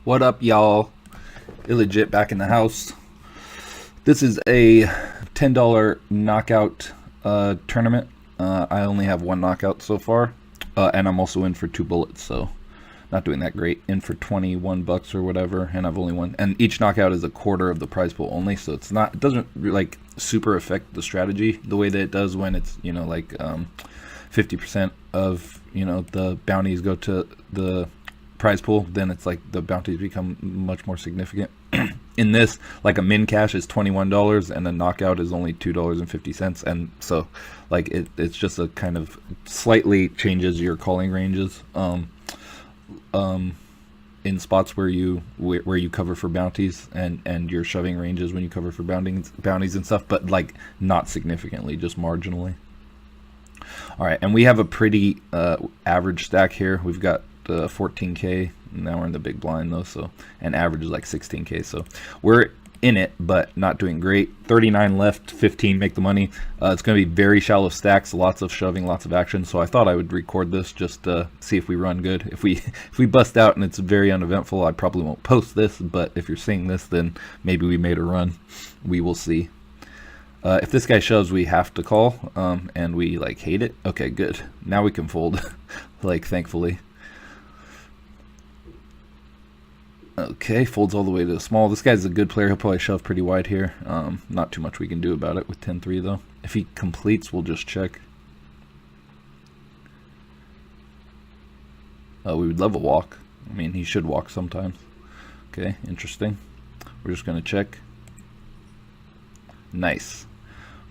What up, y'all? Illegit back in the house. This is a $10 knockout tournament. I only have one knockout so far, and I'm also in for 2 bullets, so not doing that great. In for 21 bucks or whatever, and I've only won. And each knockout is a quarter of the prize pool only, so it doesn't like super affect the strategy the way that it does when it's 50% of the bounties go to the prize pool. Then it's like the bounties become much more significant. In this, like a min cash is $21 and a knockout is only $2.50, and so like it's just a kind of slightly changes your calling ranges in spots where you cover for bounties, and your shoving ranges when you cover for bounties and stuff, but like not significantly, just marginally. All right, and we have a pretty average stack here. We've got 14k. Now we're in the big blind though, so, and average is like 16k, so we're in it but not doing great. 39 left, 15 make the money. It's going to be very shallow stacks, lots of shoving, lots of action, so I thought I would record this just to see if we run good. If we bust out and it's very uneventful, I probably won't post this, but if you're seeing this, then maybe we made a run. We will see. If this guy shoves, we have to call, and we like hate it. Okay, good. Now we can fold, like, thankfully. Okay, folds all the way to the small. This guy's a good player. He'll probably shove pretty wide here. Not too much we can do about it with 10-3 though. If he completes, we'll just check. We would love a walk. I mean, he should walk sometimes. Okay, interesting. We're just going to check. Nice.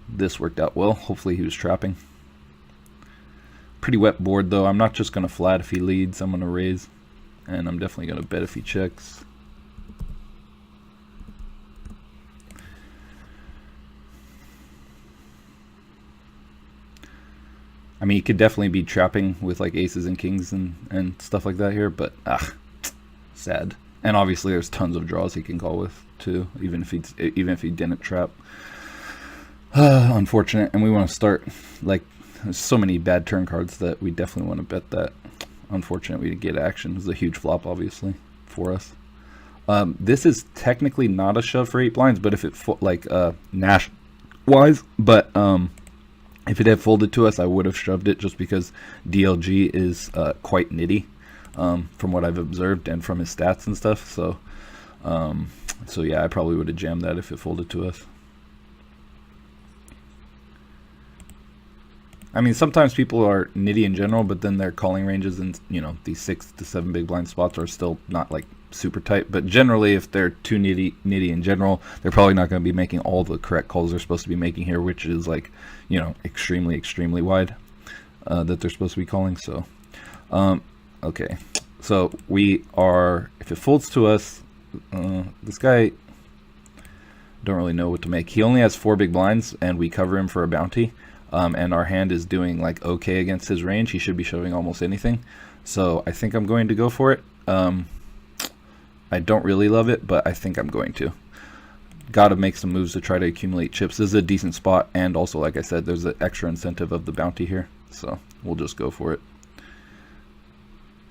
This worked out well. Hopefully he was trapping. Pretty wet board though. I'm not just going to flat if he leads. I'm going to raise. And I'm definitely going to bet if he checks. I mean, he could definitely be trapping with like aces and kings and stuff like that here, but sad. And obviously there's tons of draws he can call with too, even if he didn't trap. Unfortunate. And we want to start, like, there's so many bad turn cards that we definitely want to bet that. Unfortunate we didn't get action. It was a huge flop, obviously, for us. This is technically not a shove for 8 blinds, but if it Nash wise, but if it had folded to us, I would have shoved it just because DLG is quite nitty from what I've observed and from his stats and stuff. So yeah, I probably would have jammed that if it folded to us. I mean, sometimes people are nitty in general, but then their calling ranges and these 6 to 7 big blind spots are still not like super tight. But generally, if they're too nitty in general, they're probably not going to be making all the correct calls they're supposed to be making here, which is like extremely wide that they're supposed to be calling. So okay, so we are, if it folds to us, this guy, don't really know what to make. He only has 4 big blinds and we cover him for a bounty. And our hand is doing like okay against his range. He should be shoving almost anything, so I think I'm going to go for it. I don't really love it, but I think I'm going to. Gotta make some moves to try to accumulate chips. This is a decent spot, and also, like I said, there's an extra incentive of the bounty here, so we'll just go for it.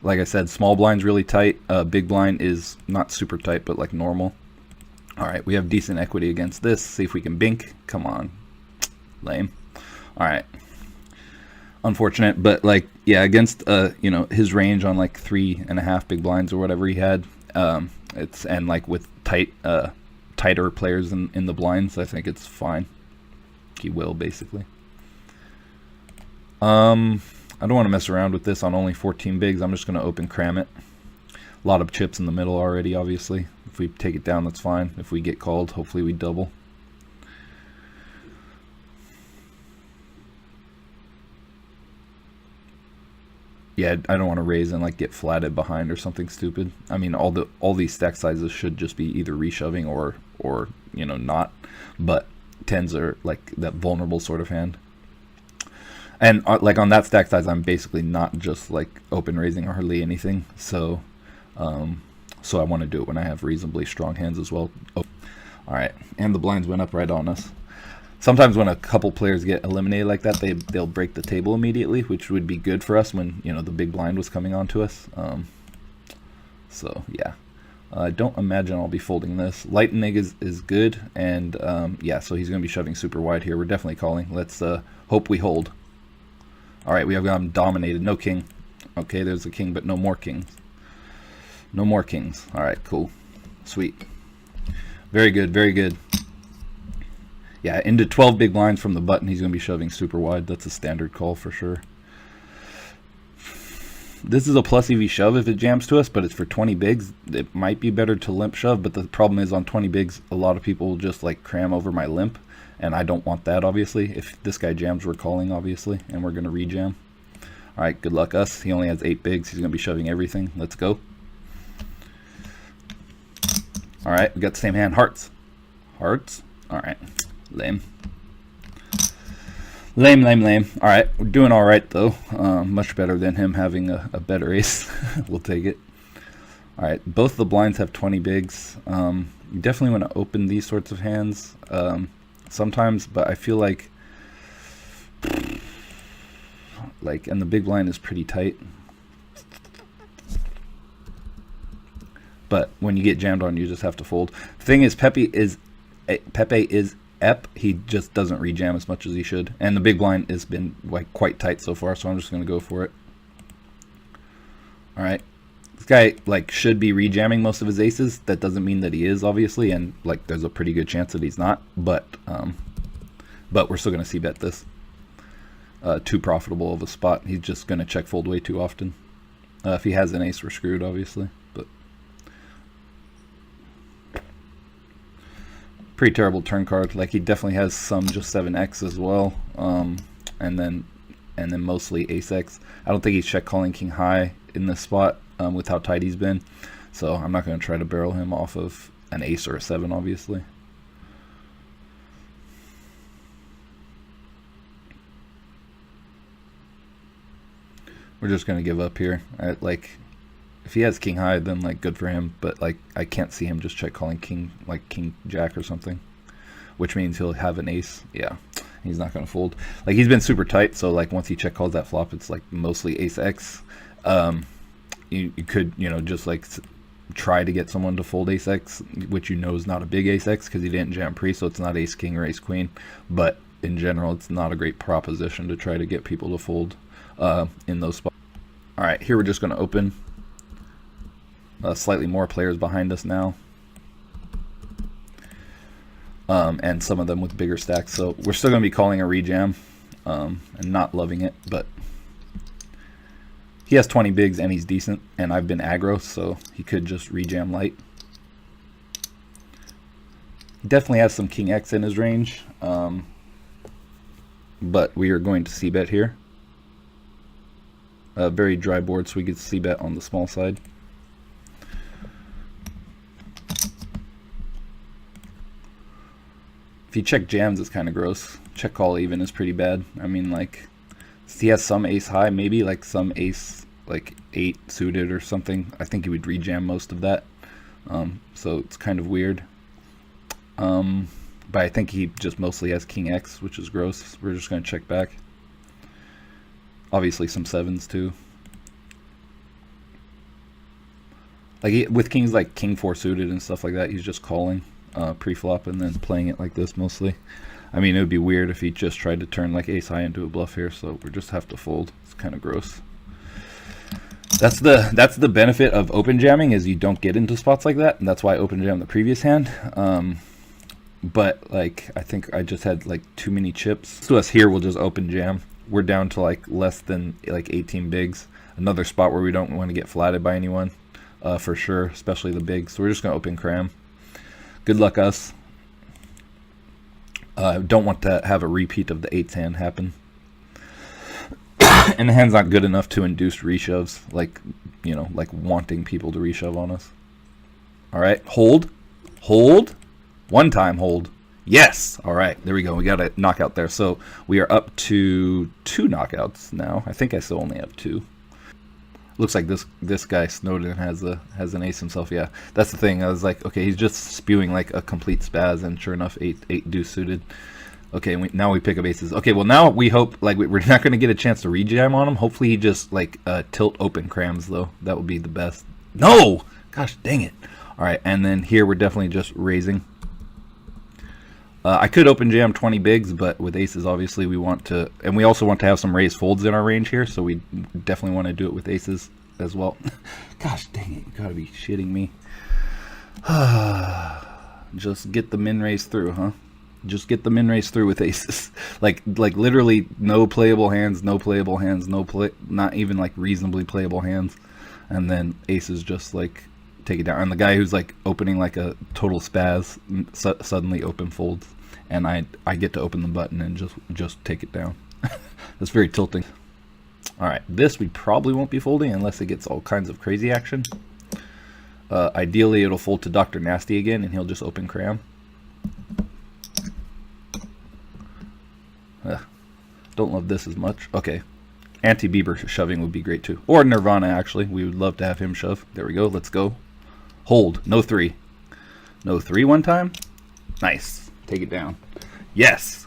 Like I said, small blind's really tight. Big blind is not super tight, but like normal. All right, we have decent equity against this. See if we can bink. Come on. Lame. All right, unfortunate, but like, yeah, against his range on like 3.5 big blinds or whatever he had, and like with tighter players in the blinds, I think it's fine. He will basically. I don't want to mess around with this on only 14 bigs. I'm just going to open cram it. A lot of chips in the middle already, obviously. If we take it down, that's fine. If we get called, hopefully we double. Yeah, I don't want to raise and like get flatted behind or something stupid. I mean, all these stack sizes should just be either reshoving or not. But 10s are like that vulnerable sort of hand. And like on that stack size, I'm basically not just like open raising hardly anything. So I want to do it when I have reasonably strong hands as well. Oh, all right, and the blinds went up right on us. Sometimes when a couple players get eliminated like that, they'll break the table immediately, which would be good for us when the big blind was coming on to us. So yeah, I don't imagine I'll be folding this. Lightning is good, and yeah, so he's going to be shoving super wide here. We're definitely calling. Let's hope we hold. All right, we have gotten dominated. No king. Okay, there's a king, but no more kings. No more kings. All right, cool. Sweet. Very good, very good. Yeah, into 12 big blinds from the button, he's going to be shoving super wide. That's a standard call for sure. This is a plus EV shove if it jams to us, but it's for 20 bigs. It might be better to limp shove, but the problem is on 20 bigs, a lot of people will just like cram over my limp, and I don't want that, obviously. If this guy jams, we're calling, obviously, and we're going to rejam. All right, good luck us. He only has 8 bigs. He's going to be shoving everything. Let's go. All right, we got the same hand. Hearts. Hearts. All right. Lame. Lame, lame, lame. All right, we're doing all right, though. Much better than him having a better ace. We'll take it. All right, both the blinds have 20 bigs. You definitely want to open these sorts of hands sometimes, but I feel like, and the big blind is pretty tight. But when you get jammed on, you just have to fold. The thing is, Pepe is ep. He just doesn't rejam as much as he should, and the big blind has been like quite tight so far. So I'm just gonna go for it. All right, this guy like should be rejamming most of his aces. That doesn't mean that he is, obviously, and like there's a pretty good chance that he's not. But we're still gonna see bet this. Too profitable of a spot. He's just gonna check fold way too often. If he has an ace, we're screwed, obviously. But pretty terrible turn card. Like he definitely has some just 7x as well, and then mostly ace x. I don't think he's check calling king high in this spot with how tight he's been. So I'm not going to try to barrel him off of an ace or a 7, obviously. We're just going to give up here. Like, if he has king high, then like good for him. But like I can't see him just check calling king jack or something, which means he'll have an ace. Yeah, he's not gonna fold. Like he's been super tight. So like once he check calls that flop, it's like mostly ace x. You could just like try to get someone to fold ace x, which is not a big ace x because he didn't jam pre, so it's not ace king or ace queen. But in general, it's not a great proposition to try to get people to fold in those spots. All right, here we're just gonna open. Slightly more players behind us now, and some of them with bigger stacks, so we're still going to be calling a rejam and not loving it, but he has 20 bigs and he's decent, and I've been aggro, so he could just rejam light. He definitely has some king x in his range, but we are going to c-bet here. Very dry board, so we get c-bet on the small side. If you check jams, it's kind of gross. Check call even is pretty bad. I mean, like, he has some ace high, maybe like some ace like 8 suited or something. I think he would rejam most of that. So it's kind of weird. But I think he just mostly has king x, which is gross. We're just going to check back. Obviously some 7s too. Like with kings like king 4 suited and stuff like that, he's just calling pre-flop and then playing it like this mostly. I mean, it would be weird if he just tried to turn like ace high into a bluff here, so we just have to fold. It's kind of gross. That's the benefit of open jamming, is you don't get into spots like that, and that's why I open jam the previous hand. But like I think I just had like too many chips. So us here, we'll just open jam. We're down to like less than like 18 bigs. Another spot where we don't want to get flatted by anyone, for sure, especially the bigs. So we're just gonna open cram. Good luck us. Don't want to have a repeat of the 8th hand happen. And the hand's not good enough to induce reshoves, like, like wanting people to reshove on us. All right, hold. Hold. One time hold. Yes. All right, there we go. We got a knockout there. So we are up to 2 knockouts now. I think I still only have 2. Looks like this guy Snowden has an ace himself. Yeah, that's the thing. I was like, okay, he's just spewing like a complete spaz, and sure enough, 8 deuce suited. Okay, and now we pick up aces. Okay, well now we hope like we're not going to get a chance to rejam on him. Hopefully he just like tilt open crams though. That would be the best. No, gosh dang it. All right, and then here we're definitely just raising. I could open jam 20 bigs, but with aces, obviously, we want to, and we also want to have some raised folds in our range here, so we definitely want to do it with aces as well. Gosh dang it, you gotta be shitting me. Just get the min raise through, huh? Just get the min raise through with aces. like literally no playable hands, not even like reasonably playable hands, and then aces just like take it down. And the guy who's like opening like a total spaz suddenly open folds, and I get to open the button and just take it down. That's very tilting. All right, this we probably won't be folding unless it gets all kinds of crazy action. Ideally, it'll fold to Dr. Nasty again, and he'll just open cram. Don't love this as much. Okay, Anti-Bieber shoving would be great too, or Nirvana actually. We would love to have him shove. There we go. Let's go. Hold. No 3. No 3 one time. Nice. Take it down. Yes.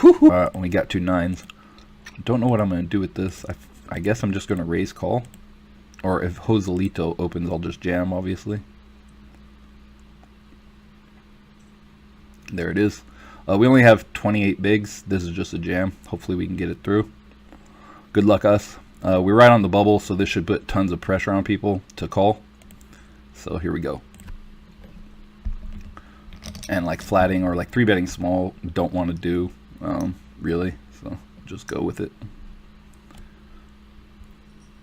We got 2 9s. Don't know what I'm going to do with this. I guess I'm just going to raise call. Or if Joselito opens, I'll just jam, obviously. There it is. We only have 28 bigs. This is just a jam. Hopefully we can get it through. Good luck us. We're right on the bubble, so this should put tons of pressure on people to call. So here we go. And like flatting or like 3-betting small, don't want to do, really. So just go with it.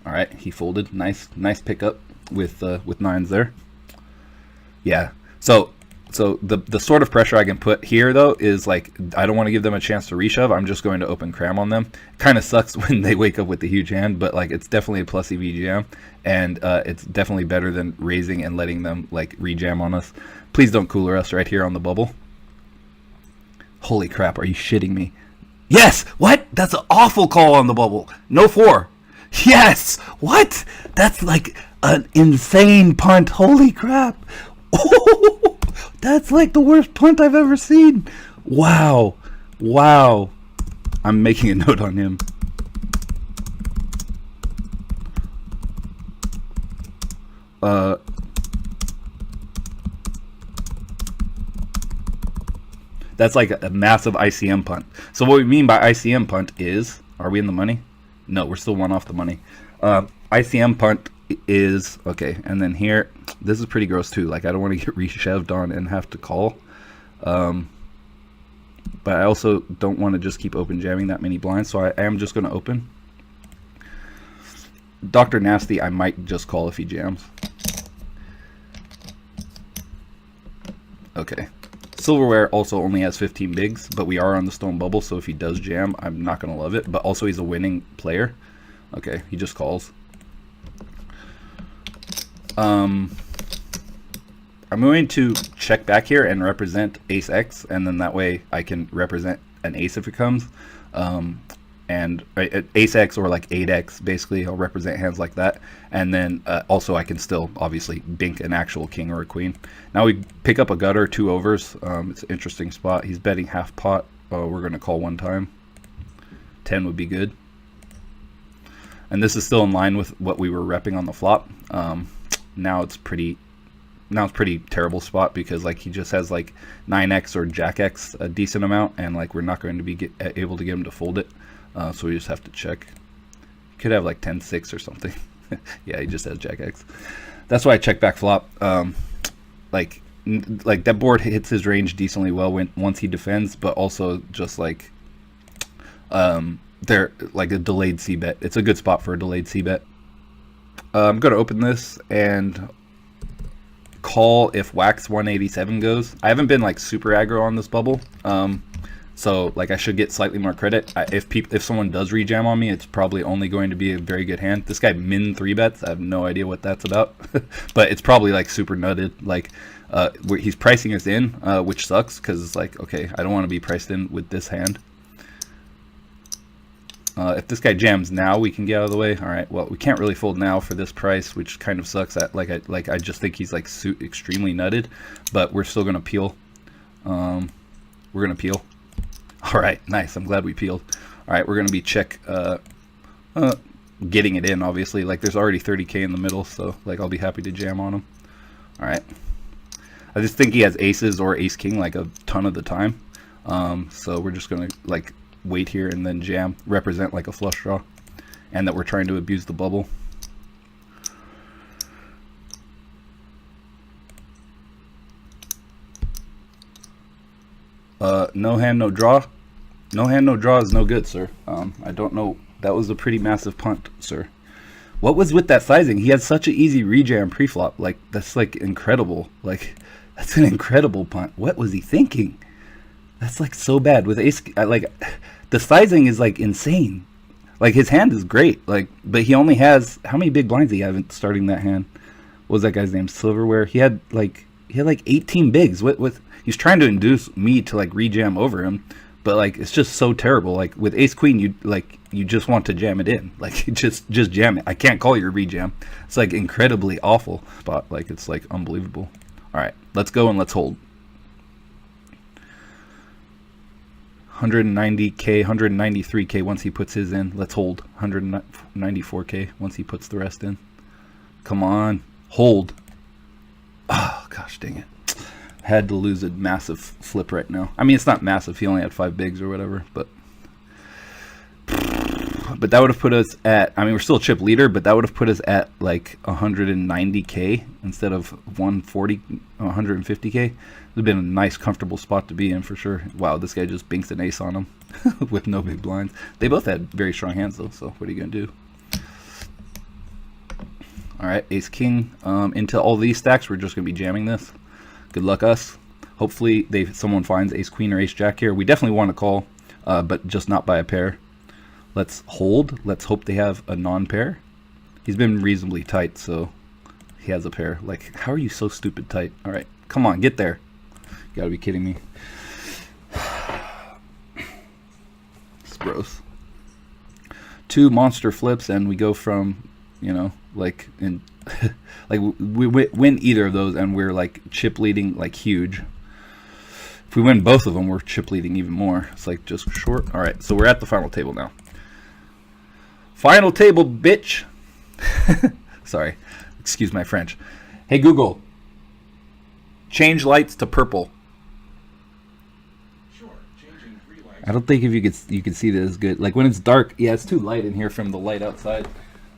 All right, he folded. Nice pickup with 9s there. Yeah. So the sort of pressure I can put here though is like I don't want to give them a chance to reshove. I'm just going to open cram on them. Kind of sucks when they wake up with the huge hand, but like it's definitely a plus EV jam, and it's definitely better than raising and letting them like rejam on us. Please don't cooler us right here on the bubble. Holy crap! Are you shitting me? Yes. What? That's an awful call on the bubble. No 4. Yes! What? That's like an insane punt. Holy crap. Oh, that's like the worst punt I've ever seen. Wow. Wow. I'm making a note on him. That's like a massive ICM punt. So what we mean by ICM punt is, are we in the money? No, we're still 1 off the money. ICM punt is, okay, and then here, this is pretty gross too. Like, I don't want to get reshoved on and have to call. But I also don't want to just keep open jamming that many blinds, so I am just going to open. Dr. Nasty, I might just call if he jams. Okay. Silverware also only has 15 bigs, but we are on the stone bubble, so if he does jam, I'm not going to love it. But also, he's a winning player. Okay, he just calls. I'm going to check back here and represent ace X, and then that way I can represent an ace if it comes. And ace X or like 8X, basically, I'll represent hands like that. And then also I can still, obviously, bink an actual king or a queen. Now we pick up a gutter, 2 overs. It's an interesting spot. He's betting half pot. We're going to call 1 time. 10 would be good. And this is still in line with what we were repping on the flop. Now it's pretty terrible spot because like he just has like 9X or Jack X a decent amount, and like we're not going to be able to get him to fold it. So we just have to check. Could have like 10-6 or something. Yeah, he just has Jack X. That's why I check back flop. Like that board hits his range decently well once he defends, but also just like they're like a delayed C bet. It's a good spot for a delayed C bet. I'm going to open this and call if wax 187 goes. I haven't been like super aggro on this bubble. So like I should get slightly more credit. If someone does rejam on me, it's probably only going to be a very good hand. This guy min 3 bets. I have no idea what that's about, but it's probably like super nutted. Like he's pricing us in, which sucks because it's like, okay, I don't want to be priced in with this hand. If this guy jams now, we can get out of the way. All right. Well, we can't really fold now for this price, which kind of sucks. I just think he's like extremely nutted, but we're still gonna peel. We're gonna peel. All right, nice. I'm glad we peeled. All right, we're gonna be check getting it in. Obviously, like there's already 30K in the middle, so like I'll be happy to jam on him. All right, I just think he has aces or ace king like a ton of the time. So we're just gonna like wait here and then jam, represent like a flush draw, and that we're trying to abuse the bubble. No hand, no draw. No hand, no draw is no good, sir. I don't know. That was a pretty massive punt, sir. What was with that sizing? He had such an easy rejam preflop. Like, that's like incredible. Like, that's an incredible punt. What was he thinking? That's like so bad with ace. Like, the sizing is like insane. Like, his hand is great. Like, but he only has, how many big blinds did he have in starting that hand? What was that guy's name? Silverware. He had like 18 bigs. With he's trying to induce me to like rejam over him. But like, it's just so terrible. Like with ace queen, you just want to jam it in. Like, just jam it. I can't call your rejam. It's like incredibly awful spot. Like, it's like unbelievable. All right, let's go and let's hold. 190k, 193k once he puts his in. Let's hold. 194k once he puts the rest in. Come on, hold. Oh gosh, dang it. Had to lose a massive flip right now. I mean, it's not massive. He only had 5 bigs or whatever, but that would have put us at, I mean, we're still a chip leader, but that would have put us at like 190k instead of 140, 150k. It would have been a nice, comfortable spot to be in for sure. Wow, this guy just binks an ace on him with no big blinds. They both had very strong hands though, so what are you gonna do? All right, ace king. Into all these stacks, we're just gonna be jamming this. Good luck us. Hopefully someone finds ace queen or ace jack here. We definitely want to call, but just not by a pair. Let's hold. Let's hope they have a non-pair. He's been reasonably tight, so he has a pair. Like, how are you so stupid tight? All right, come on, get there. You gotta be kidding me. It's gross. 2 monster flips, and we go from, you know, like in like we win either of those and we're like chip leading like huge. If we win both of them, we're chip leading even more. It's like just short. All right, so we're at the final table now. Final table, bitch. Sorry, excuse my French. Hey Google, change lights to purple. Sure, changing 3 lights. I don't think if you can see this good. Like when it's dark, yeah, it's too light in here from the light outside.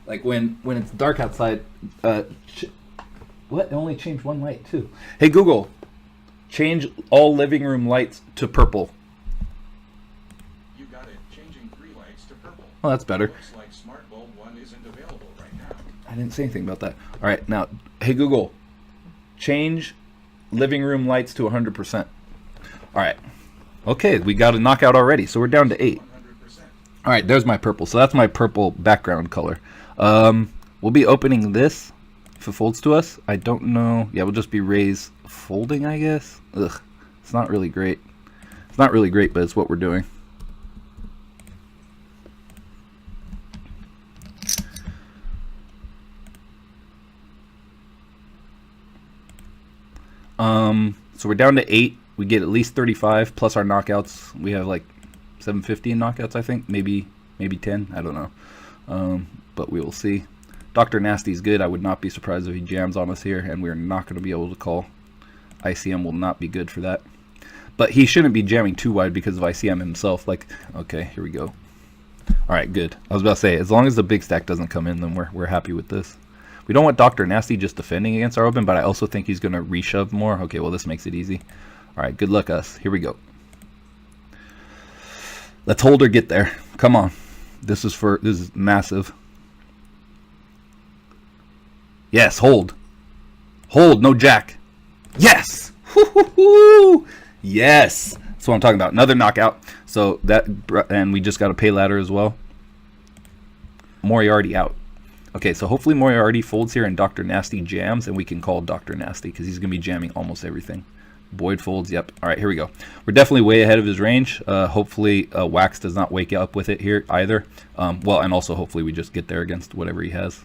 Like when it's dark outside, what? It only changed 1 light too. Hey Google, change all living room lights to purple. You got it. Changing 3 lights to purple. Oh, that's better. Looks like Smart Bulb 1 isn't available right now. I didn't say anything about that. All right, now, hey Google, change living room lights to 100%. All right. Okay, we got a knockout already, so we're down to 8. 100%. All right, there's my purple. So that's my purple background color. We'll be opening this if it folds to us. I don't know. Yeah, we'll just be raise folding, I guess. Ugh, it's not really great. It's not really great, but it's what we're doing. So we're down to 8. We get at least 35 plus our knockouts. We have like 750 in knockouts, I think. Maybe 10. I don't know. But we will see. Dr. Nasty's good. I would not be surprised if he jams on us here, and we're not going to be able to call. ICM will not be good for that. But he shouldn't be jamming too wide because of ICM himself. Like, okay, here we go. All right, good. I was about to say, as long as the big stack doesn't come in, then we're happy with this. We don't want Dr. Nasty just defending against our open, but I also think he's going to reshove more. Okay, well, this makes it easy. All right, good luck us. Here we go. Let's hold or get there. Come on. This is massive. Yes, hold. Hold, no jack. Yes. Woo-hoo-hoo. Yes. That's what I'm talking about. Another knockout. So that, and we just got a pay ladder as well. Moriarty out. Okay, so hopefully Moriarty folds here and Dr. Nasty jams, and we can call Dr. Nasty because he's going to be jamming almost everything. Boyd folds, yep. All right, here we go. We're definitely way ahead of his range. Hopefully Wax does not wake up with it here either. Well, and also hopefully we just get there against whatever he has.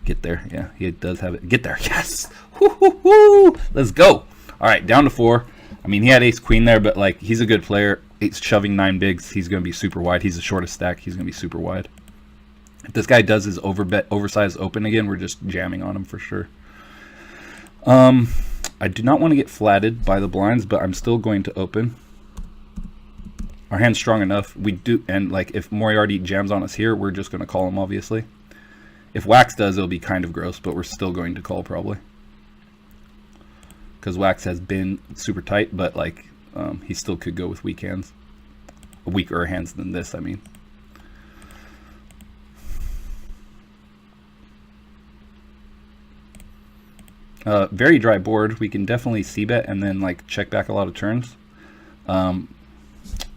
Get there, yeah, he does have it. Get there, yes! Woo-hoo-hoo! Let's go! All right, down to 4. I mean, he had ace queen there, but like he's a good player. He's shoving 9 bigs. He's going to be super wide. He's the shortest stack. He's going to be super wide. If this guy does his oversized open again, we're just jamming on him for sure. I do not want to get flatted by the blinds, but I'm still going to open. Our hand's strong enough. We do, and like if Moriarty jams on us here, we're just going to call him, obviously. If Wax does, it'll be kind of gross, but we're still going to call probably. Because Wax has been super tight, but like he still could go with weak hands. Weaker hands than this, I mean. Very dry board. We can definitely c-bet and then like check back a lot of turns.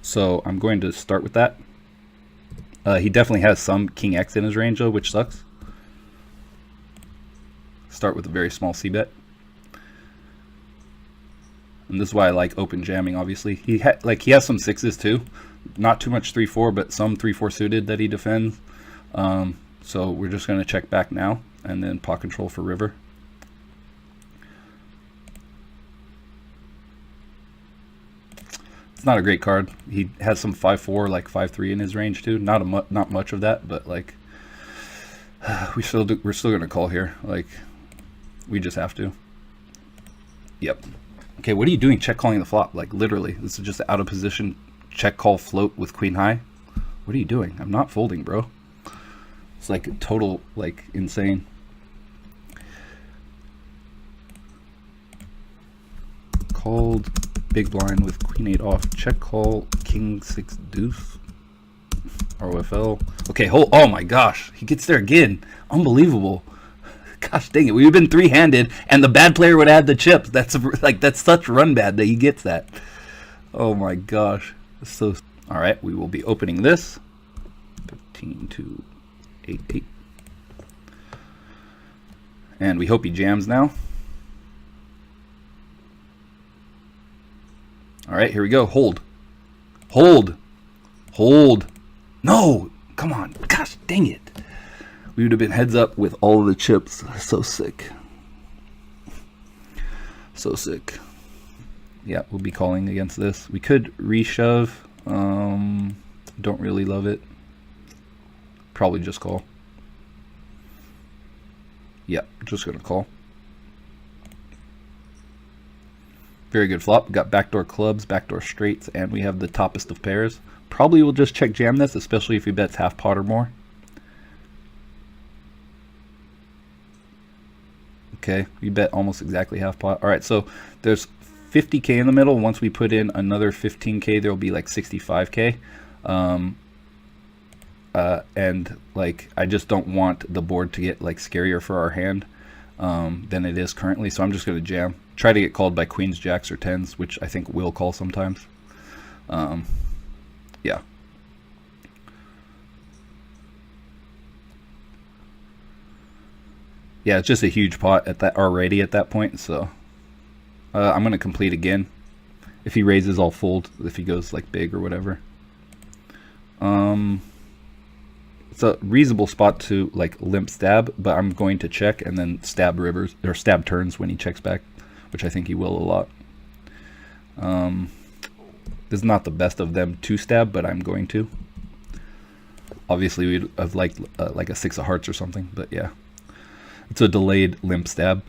So I'm going to start with that. He definitely has some King X in his range though, which sucks. Start with a very small c-bet. And this is why I like open jamming, obviously. He has some sixes too. Not too much 3-4, but some 3-4 suited that he defends. So we're just going to check back now and then pot control for river. It's not a great card. He has some 5-4, like 5-3 in his range too. Not much of that, but like we're still going to call here. Like we just have to. Yep. Okay, what are you doing check calling the flop? Like literally, this is just out of position check call float with queen high. What are you doing? I'm not folding, bro. It's like total like insane. Called big blind with queen 8 off. Check call king 6 deuce. ROFL. Okay, hold. Oh my gosh, he gets there again. Unbelievable. Gosh dang it, we've been three-handed, and the bad player would add the chips. That's such run bad that he gets that. Oh my gosh, so. All right, we will be opening this. 15 to 8-8, and we hope he jams now. All right, here we go. Hold, hold, hold. No, come on. Gosh dang it. We would have been heads up with all of the chips. So sick. So sick. Yeah, we'll be calling against this. We could reshove. Don't really love it. Probably just call. Yeah, just gonna call. Very good flop. We got backdoor clubs, backdoor straights, and we have the toppest of pairs. Probably we'll just check jam this, especially if he bets half pot or more. Okay, we bet almost exactly half pot. All right, so there's 50K in the middle. Once we put in another 15K, there will be like 65K. And like I just don't want the board to get like scarier for our hand than it is currently. So I'm just gonna jam. Try to get called by queens, jacks, or tens, which I think will call sometimes. Yeah. Yeah, it's just a huge pot at that already at that point, so I'm gonna complete again. If he raises, I'll fold. If he goes like big or whatever, it's a reasonable spot to like limp stab, but I'm going to check and then stab rivers or stab turns when he checks back, which I think he will a lot. This is not the best of them to stab, but I'm going to. Obviously, we'd have liked like a 6 of hearts or something, but yeah. It's a delayed limp stab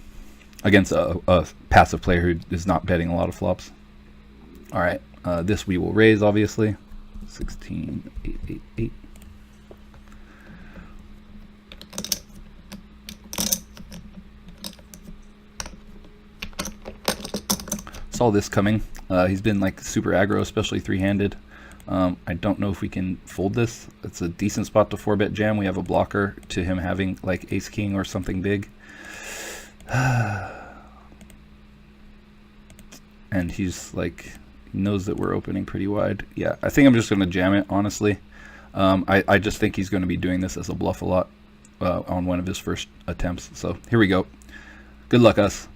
against a passive player who is not betting a lot of flops. All right, this we will raise, obviously. 16, 8, 8, 8. Saw this coming. He's been like super aggro, especially three-handed. I don't know if we can fold this. It's a decent spot to 4-bet jam. We have a blocker to him having like ace king or something big. And he's like, he knows that we're opening pretty wide. Yeah, I think I'm just going to jam it, honestly. I just think he's going to be doing this as a bluff a lot on one of his first attempts. So here we go. Good luck, us.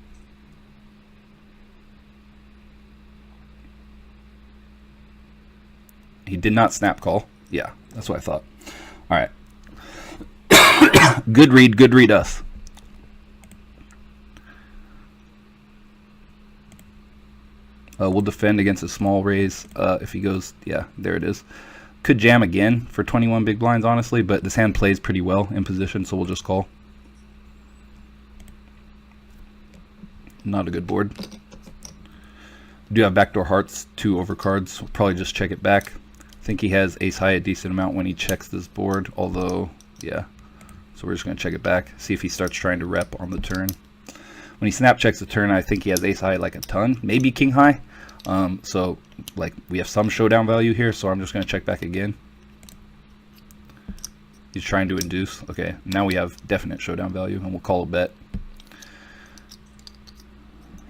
He did not snap call. Yeah, that's what I thought. All right. Good read us. We'll defend against a small raise if he goes, yeah, there it is. Could jam again for 21 big blinds, honestly, but this hand plays pretty well in position, so we'll just call. not a good board. Do have backdoor hearts, 2 overcards. We'll probably just check it back. I think he has ace high a decent amount when he checks this board, although, yeah. So we're just going to check it back, see if he starts trying to rep on the turn. When he snap checks the turn, I think he has ace high like a ton, maybe king high. So like we have some showdown value here, so I'm just going to check back again. He's trying to induce. Okay, now we have definite showdown value, and we'll call a bet.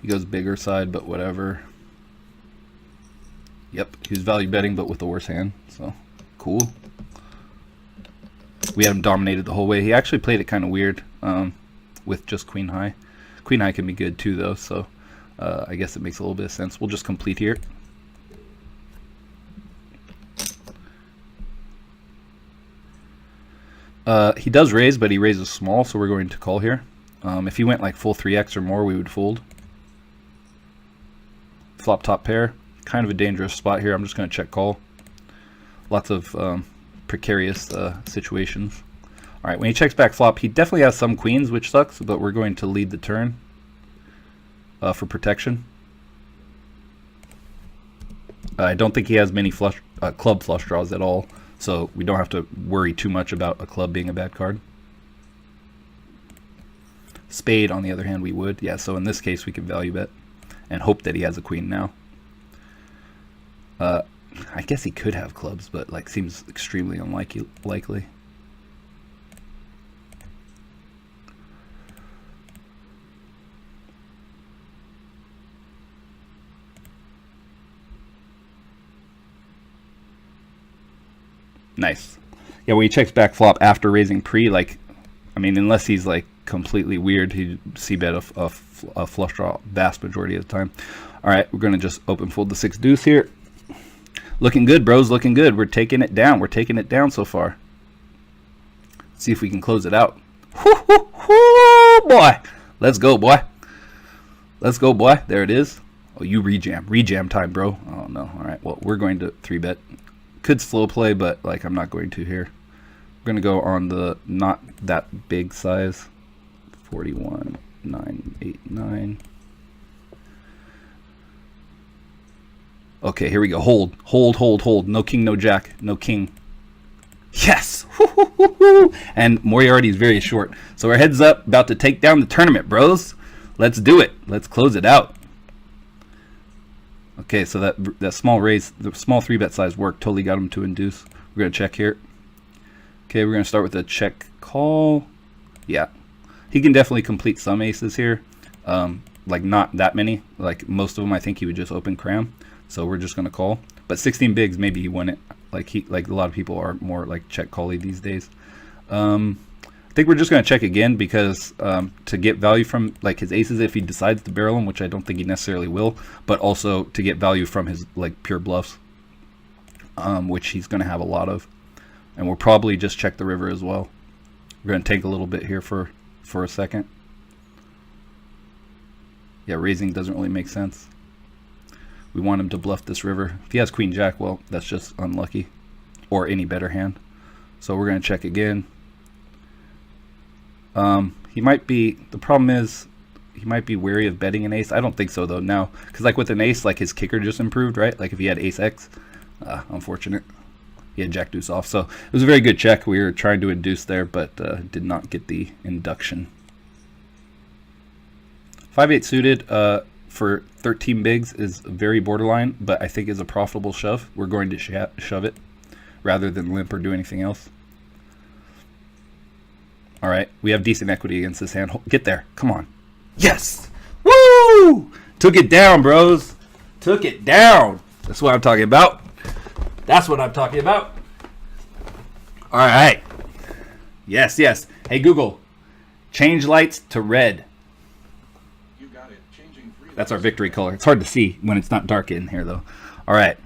He goes bigger side, but whatever. Yep, he was value betting, but with the worse hand, so cool. We had him dominated the whole way. He actually played it kind of weird with just queen high. Queen high can be good too, though, so I guess it makes a little bit of sense. We'll just complete here. He does raise, but he raises small, so we're going to call here. If he went like full 3x or more, we would fold. Flop top pair. Kind of a dangerous spot here. I'm just going to check call. Lots of precarious situations. Alright, when he checks back flop, he definitely has some queens, which sucks, but we're going to lead the turn for protection. I don't think he has many flush, club flush draws at all, so we don't have to worry too much about a club being a bad card. Spade, on the other hand, we would. Yeah, so in this case, we can value bet and hope that he has a queen now. I guess he could have clubs, but like seems extremely unlikely. Nice. Yeah, when he checks back flop after raising pre, like, I mean, unless he's like completely weird, he'd c-bet a flush draw vast majority of the time. All right, we're gonna just open fold the 6 deuce here. Looking good, bros. Looking good. We're taking it down. We're taking it down so far. Let's see if we can close it out. Whoo, boy. Let's go, boy. Let's go, boy. There it is. Oh, you rejam. Rejam time, bro. Oh, no. All right. Well, we're going to 3-bet. Could slow play, but like I'm not going to here. We're going to go on the not that big size. 41, 9, 8, 9. Okay, here we go. Hold, hold, hold, hold. No king, no jack, no king. Yes! And Moriarty is very short. So our heads up, about to take down the tournament, bros. Let's do it. Let's close it out. Okay, so that small raise, the small 3-bet size worked. Totally got him to induce. We're going to check here. Okay, we're going to start with a check call. Yeah. He can definitely complete some aces here. Like not that many. Like most of them, I think he would just open cram. So we're just going to call. But 16 bigs, maybe he won it. Like a lot of people are more like check call-y these days. I think we're just going to check again because to get value from like his aces if he decides to barrel them, which I don't think he necessarily will, but also to get value from his like pure bluffs, which he's going to have a lot of. And we'll probably just check the river as well. We're going to take a little bit here for a second. Yeah, raising doesn't really make sense. We want him to bluff this river. If he has queen jack, well, that's just unlucky. Or any better hand. So we're going to check again. He might be, the problem is, he might be wary of betting an ace. I don't think so though now. Because like with an ace, like his kicker just improved, right? Like if he had ace X, unfortunate. He had jack deuce off. So it was a very good check. We were trying to induce there, but did not get the induction. 5-8 suited for 13 bigs is very borderline, but I think is a profitable shove. We're going to shove it rather than limp or do anything else. All right, we have decent equity against this hand. Get there, come on. Yes! Woo! Took it down, bros. Took it down. That's what I'm talking about. That's what I'm talking about. All right. Yes, yes. Hey, Google, change lights to red. You got it. Changing 3 That's our victory color. It's hard to see when it's not dark in here, though. All right.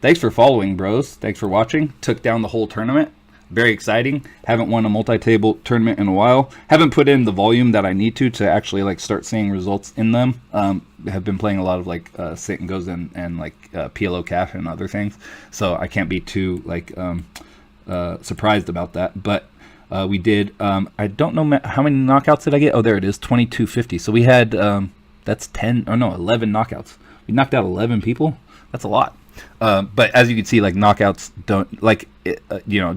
Thanks for following, bros. Thanks for watching. Took down the whole tournament. Very exciting. Haven't won a multi-table tournament in a while. Haven't put in the volume that I need to actually like start seeing results in them. Have been playing a lot of like sit and goes and like PLO cash and other things. So I can't be too like surprised about that. But we did. I don't know how many knockouts did I get. Oh, there it is. 2250. So we had That's 10, or no, 11 knockouts. We knocked out 11 people. That's a lot. But as you can see, like knockouts don't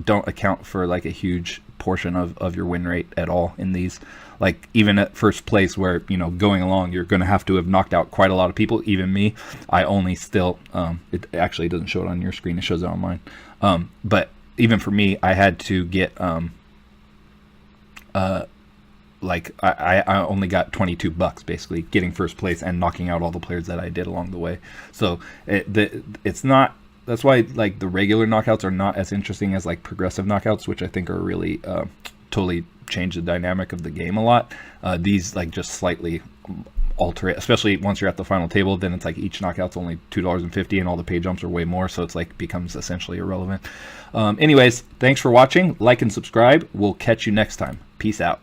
don't account for like a huge portion of your win rate at all in these. Like even at first place, where going along, you're going to have to have knocked out quite a lot of people. Even me, I only still it actually doesn't show it on your screen; it shows it on mine. But even for me, I had to get like I only got $22 basically getting first place and knocking out all the players that I did along the way. So it's not. That's why like the regular knockouts are not as interesting as like progressive knockouts, which I think are really totally change the dynamic of the game a lot. These like just slightly alter it, especially once you're at the final table. Then it's like each knockout's only $2.50 and all the pay jumps are way more, so it's like becomes essentially irrelevant. Anyways, thanks for watching. Like and subscribe. We'll catch you next time. Peace out.